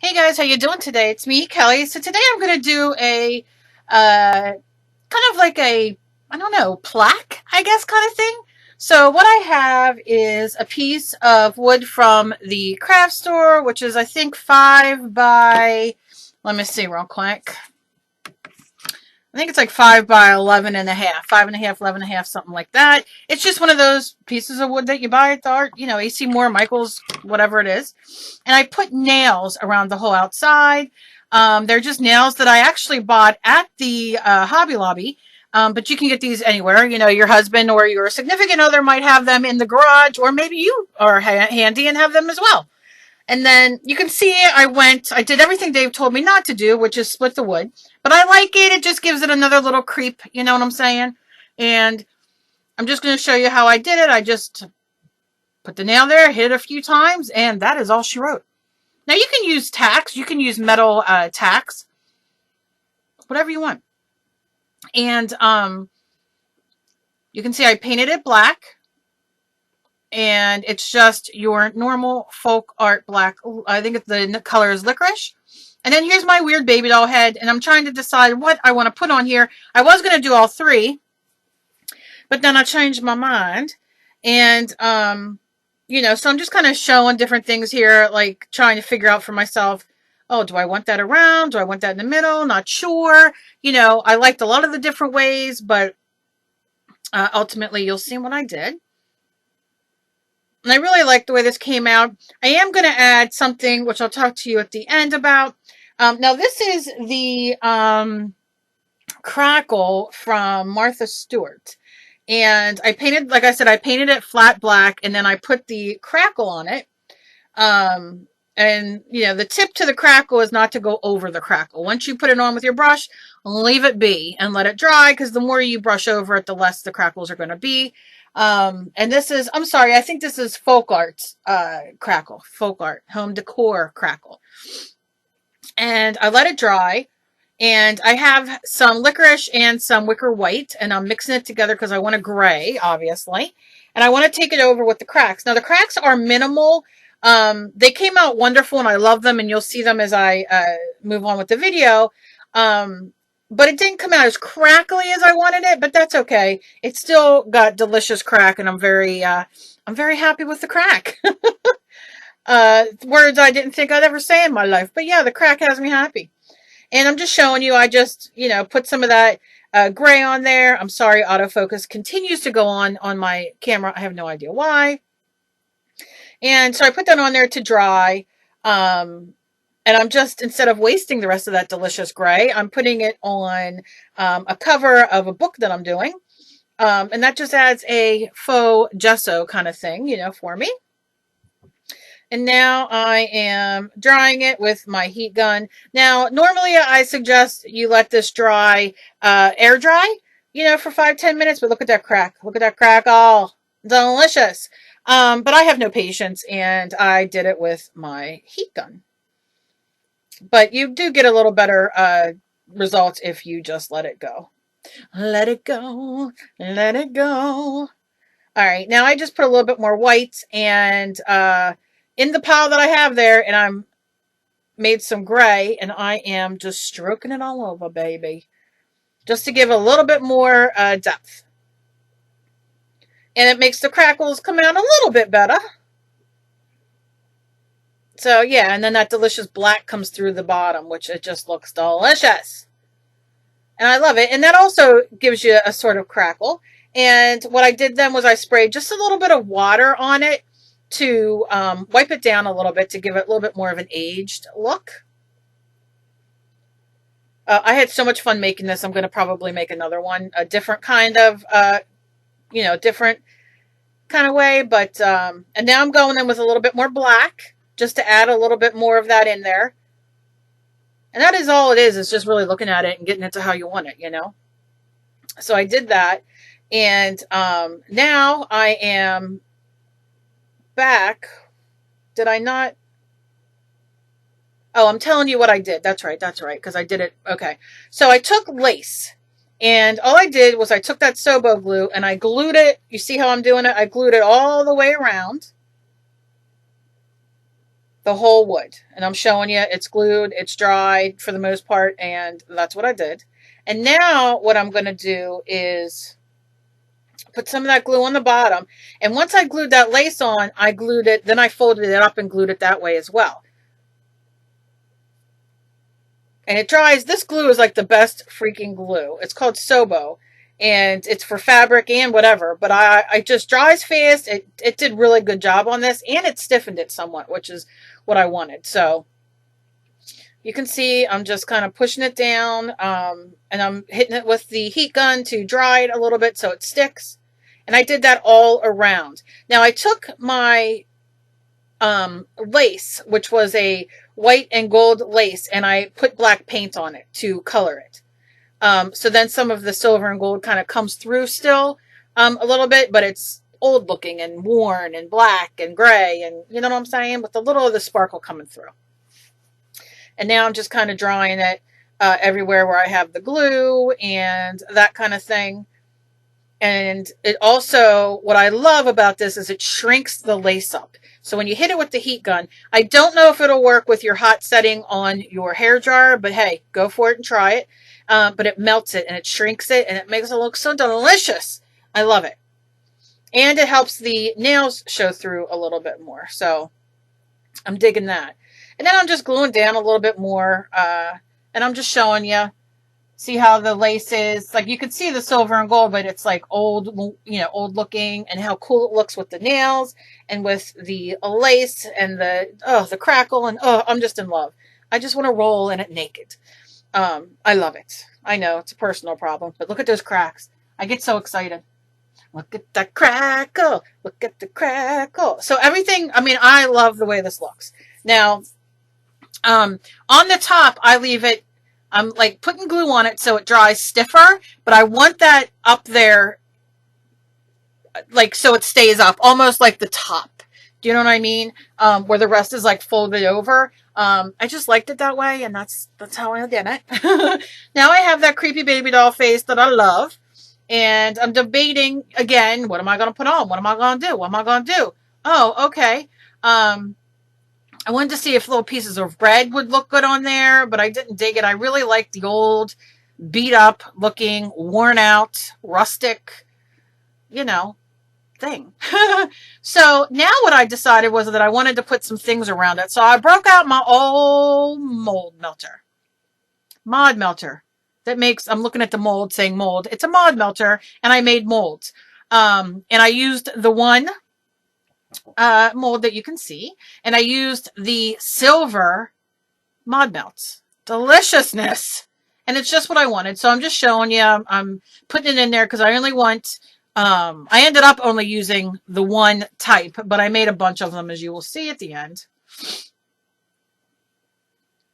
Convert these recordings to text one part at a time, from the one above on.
Hey guys, how you doing today? It's me, Kelly. So today I'm going to do a kind of like a, I don't know, plaque, I guess, kind of thing. So what I have is a piece of wood from the craft store, which is I think 5 by, let me see real quick. I think it's like 5 by 11 and a half, 5.5, 11 and a half, something like that. It's just one of those pieces of wood that you buy at the art, AC Moore, Michaels, whatever it is. And I put nails around the whole outside. They're just nails that I actually bought at the Hobby Lobby. But you can get these anywhere. Your husband or your significant other might have them in the garage, or maybe you are handy and have them as well. And then you can see I did everything Dave told me not to do, which is split the wood. But I like it. It just gives it another little creep. You know what I'm saying? And I'm just going to show you how I did it. I just put the nail there, hit it a few times, and that is all she wrote. Now you can use tacks. You can use metal tacks. Whatever you want. And you can see I painted it black. And it's just your normal folk art black. I think the color is licorice. And then here's my weird baby doll head, and I'm trying to decide what I want to put on here. I was going to do all three, but then I changed my mind. And, so I'm just kind of showing different things here, like trying to figure out for myself, oh, do I want that around? Do I want that in the middle? Not sure. I liked a lot of the different ways, but ultimately you'll see what I did. And I really like the way this came out. I am going to add something, which I'll talk to you at the end about. Now, this is the crackle from Martha Stewart. And I painted, like I said, I painted it flat black, and then I put the crackle on it. And, the tip to the crackle is not to go over the crackle. Once you put it on with your brush, leave it be and let it dry, because the more you brush over it, the less the crackles are going to be. And this is, I'm sorry, I think this is folk art's crackle, folk art, home decor crackle. And I let it dry, and I have some licorice and some wicker white, and I'm mixing it together because I want a gray, obviously. And I want to take it over with the cracks. Now, the cracks are minimal. They came out wonderful, and I love them, and you'll see them as I move on with the video. But it didn't come out as crackly as I wanted it, but that's okay. It still got delicious crack, and I'm very happy with the crack. Words I didn't think I'd ever say in my life, but yeah, the crack has me happy. And I'm just showing you, I just, put some of that gray on there. I'm sorry, autofocus continues to go on my camera. I have no idea why. And so I put that on there to dry. And I'm just, instead of wasting the rest of that delicious gray, I'm putting it on a cover of a book that I'm doing. And that just adds a faux gesso kind of thing, for me. And now I am drying it with my heat gun. Now, normally I suggest you let this dry, air dry, for 5-10 minutes. But look at that crack. Look at that crack. Oh, delicious. But I have no patience, and I did it with my heat gun. But you do get a little better results if you just let it go. Let it go. Let it go. All right. Now I just put a little bit more white and in the pile that I have there, and I'm made some gray, and I am just stroking it all over, baby, just to give a little bit more depth. And it makes the crackles come out a little bit better. So yeah, and then that delicious black comes through the bottom, which it just looks delicious. And I love it. And that also gives you a sort of crackle. And what I did then was I sprayed just a little bit of water on it to wipe it down a little bit to give it a little bit more of an aged look. I had so much fun making this. I'm going to probably make another one, a different kind of, different kind of way. But, and now I'm going in with a little bit more black just to add a little bit more of that in there. And that is all it is. It's just really looking at it and getting it to how you want it, So I did that. And now I am back. Did I not? Oh, I'm telling you what I did. That's right. Because I did it. Okay. So I took lace, and all I did was I took that Sobo glue and I glued it. You see how I'm doing it? I glued it all the way around. the whole wood. And I'm showing you it's glued, it's dried for the most part, and that's what I did. And now what I'm going to do is put some of that glue on the bottom. And once I glued that lace on, I glued it, then I folded it up and glued it that way as well. And it dries. This glue is like the best freaking glue. It's called Sobo, and it's for fabric and whatever. But I just dries fast. It did really good job on this, and it stiffened it somewhat, which is what I wanted. So you can see I'm just kind of pushing it down, and I'm hitting it with the heat gun to dry it a little bit so it sticks. And I did that all around. Now I took my lace, which was a white and gold lace, and I put black paint on it to color it. So then some of the silver and gold kind of comes through still a little bit, but it's old looking and worn and black and gray, and you know what I'm saying, with a little of the sparkle coming through. And now I'm just kind of drawing it everywhere where I have the glue and that kind of thing. And it also, what I love about this is it shrinks the lace up. So when you hit it with the heat gun, I don't know if it'll work with your hot setting on your hair dryer, but hey, go for it and try it. But it melts it and it shrinks it and it makes it look so delicious. I love it. And it helps the nails show through a little bit more. So I'm digging that. And then I'm just gluing down a little bit more. And I'm just showing you. See how the lace is, like you can see the silver and gold, but it's like old, you know, old looking, and how cool it looks with the nails and with the lace and the crackle, and I'm just in love. I just want to roll in it naked. I love it. I know it's a personal problem, but look at those cracks. I get so excited. Look at that crackle. Look at the crackle. So everything, I mean, I love the way this looks. Now, on the top, I leave it, I'm like putting glue on it so it dries stiffer, but I want that up there, like so it stays up, almost like the top. Do you know what I mean? Where the rest is like folded over. I just liked it that way, and that's how I did it. Now I have that creepy baby doll face that I love, and I'm debating again, what am I going to put on? What am I going to do? What am I going to do? Oh, okay. I wanted to see if little pieces of red would look good on there, but I didn't dig it. I really like the old, beat up looking, worn out, rustic, you know, thing. So now what I decided was that I wanted to put some things around it. So I broke out my old mod melter. That makes, I'm looking at the mold saying mold. It's a mod melter, and I made molds. And I used the one mold that you can see, and I used the silver mod melts. Deliciousness. And it's just what I wanted. So I'm just showing you. I'm putting it in there because I only want, I ended up only using the one type, but I made a bunch of them, as you will see at the end.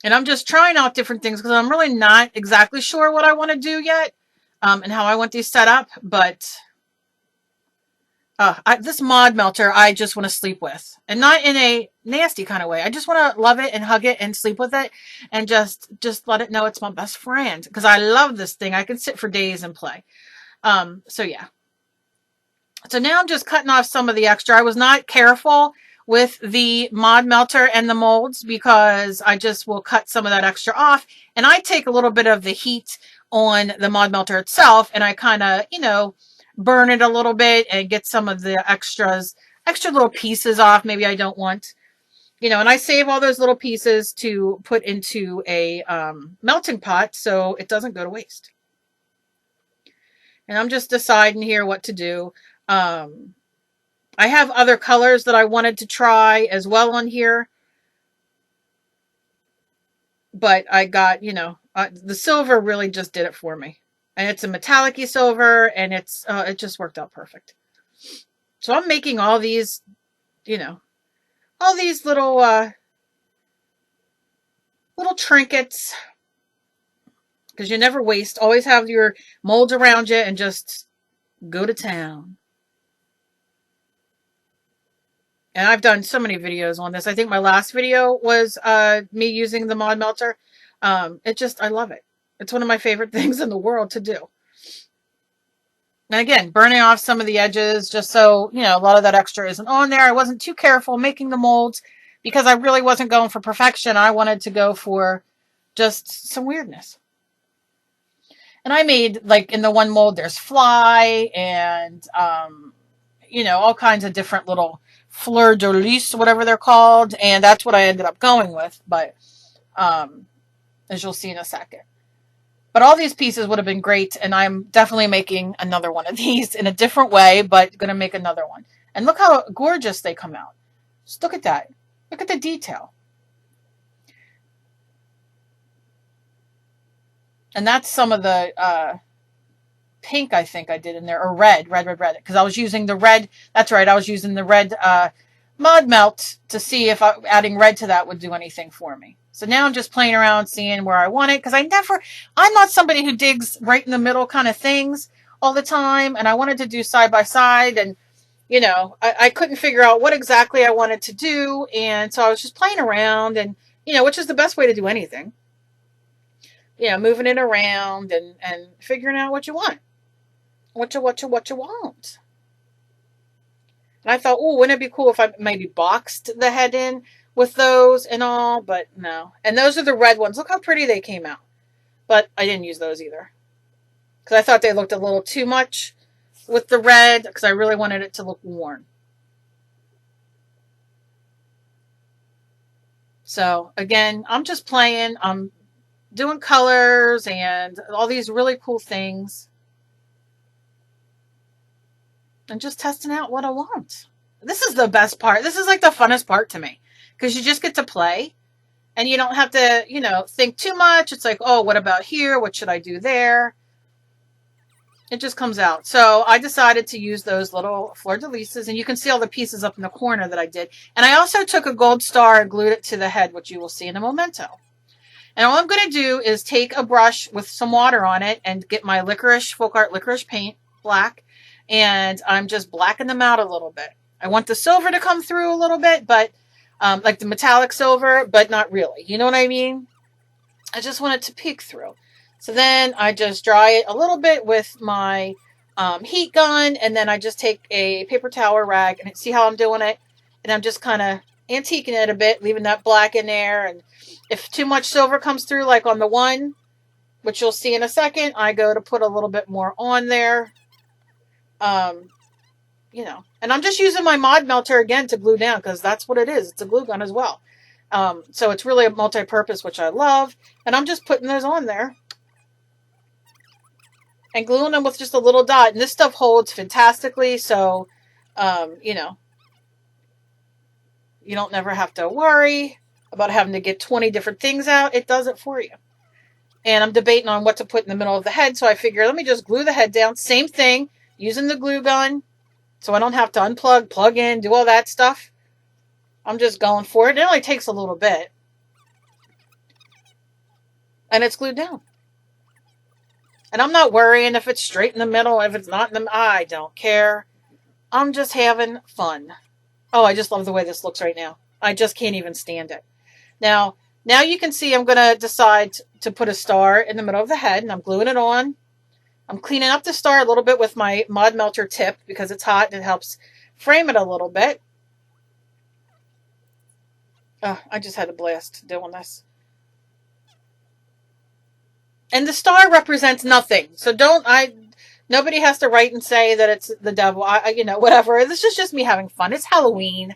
And I'm just trying out different things because I'm really not exactly sure what I want to do yet, and how I want these set up, but this mod melter, I just want to sleep with, and not in a nasty kind of way. I just want to love it and hug it and sleep with it, and just let it know it's my best friend, because I love this thing. I can sit for days and play. So yeah. So now I'm just cutting off some of the extra. I was not careful with the mod melter and the molds because I just will cut some of that extra off, and I take a little bit of the heat on the mod melter itself, and I kind of, you know, burn it a little bit and get some of the extra little pieces off. Maybe I don't want, you know, and I save all those little pieces to put into a melting pot so it doesn't go to waste. And I'm just deciding here what to do. I have other colors that I wanted to try as well on here, but I got, you know, the silver really just did it for me. And it's a metallic-y silver, and it's it just worked out perfect. So I'm making all these, you know, all these little little trinkets, because you never waste. Always have your molds around you and just go to town. And I've done so many videos on this. I think my last video was me using the mod melter. I love it. It's one of my favorite things in the world to do. And again, burning off some of the edges just so, you know, a lot of that extra isn't on there. I wasn't too careful making the molds because I really wasn't going for perfection. I wanted to go for just some weirdness. And I made, like, in the one mold, there's fly and, you know, all kinds of different little fleur de lis, whatever they're called. And that's what I ended up going with. But, as you'll see in a second. But all these pieces would have been great. And I'm definitely making another one of these in a different way, but going to make another one. And look how gorgeous they come out. Just look at that. Look at the detail. And that's some of the pink I think I did in there, or red, because I was using the red. That's right, I was using the red mod melt to see if adding red to that would do anything for me. So now I'm just playing around, seeing where I want it, because I'm not somebody who digs right in the middle kind of things all the time, and I wanted to do side by side, and you know, I couldn't figure out what exactly I wanted to do, and so I was just playing around, and you know, which is the best way to do anything. You know, moving it around and figuring out what you want. What you want. And I thought, oh, wouldn't it be cool if I maybe boxed the head in with those and all, but no. And those are the red ones. Look how pretty they came out. But I didn't use those either. Because I thought they looked a little too much with the red, because I really wanted it to look worn. So, again, I'm just playing. I'm doing colors and all these really cool things. And just testing out what I want. This is the best part. This is like the funnest part to me. Because you just get to play. And you don't have to, you know, think too much. It's like, oh, what about here? What should I do there? It just comes out. So I decided to use those little fleur de lises. And you can see all the pieces up in the corner that I did. And I also took a gold star and glued it to the head, which you will see in a memento. And all I'm going to do is take a brush with some water on it and get my Folk Art Licorice paint, black. And I'm just blacking them out a little bit. I want the silver to come through a little bit, but like the metallic silver, but not really. You know what I mean? I just want it to peek through. So then I just dry it a little bit with my heat gun, and then I just take a paper towel rag, and see how I'm doing it? And I'm just kind of antiquing it a bit, leaving that black in there. And if too much silver comes through, like on the one, which you'll see in a second, I go to put a little bit more on there. You know, and I'm just using my mod melter again to glue down, because that's what it is. It's a glue gun as well. So it's really a multi-purpose, which I love. And I'm just putting those on there and gluing them with just a little dot. And this stuff holds fantastically. So, you know, you don't never have to worry about having to get 20 different things out. It does it for you. And I'm debating on what to put in the middle of the head. So I figure, let me just glue the head down. Same thing, using the glue gun. So I don't have to unplug, plug in, do all that stuff. I'm just going for it. It only takes a little bit. And it's glued down. And I'm not worrying if it's straight in the middle, if it's not in the... I don't care. I'm just having fun. Oh, I just love the way this looks right now. I just can't even stand it. Now you can see I'm going to decide to put a star in the middle of the head, and I'm gluing it on. I'm cleaning up the star a little bit with my mod melter tip because it's hot and it helps frame it a little bit. Oh, I just had a blast doing this. And the star represents nothing. So nobody has to write and say that it's the devil. You know, whatever. This is just me having fun. It's Halloween.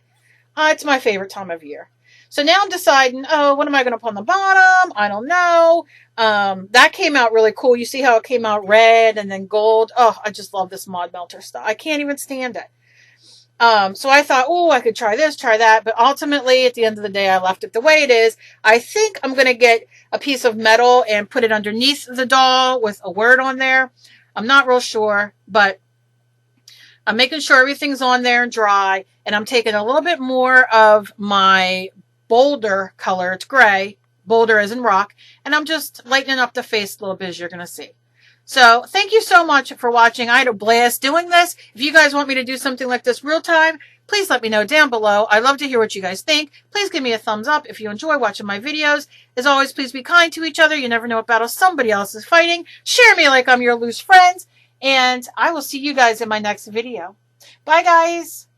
It's my favorite time of year. So now I'm deciding, oh, what am I going to put on the bottom? I don't know. That came out really cool. You see how it came out red and then gold. Oh, I just love this mod melter stuff. I can't even stand it. So I thought, oh, I could try this, try that. But ultimately, at the end of the day, I left it the way it is. I think I'm going to get a piece of metal and put it underneath the doll with a word on there. I'm not real sure, but I'm making sure everything's on there and dry. And I'm taking a little bit more of my boulder color. It's gray. Boulder as in rock. And I'm just lightening up the face a little bit, as you're going to see. So thank you so much for watching. I had a blast doing this. If you guys want me to do something like this real time, please let me know down below. I love to hear what you guys think. Please give me a thumbs up if you enjoy watching my videos. As always, please be kind to each other. You never know what battle somebody else is fighting. Share me like I'm your loose friends. And I will see you guys in my next video. Bye, guys.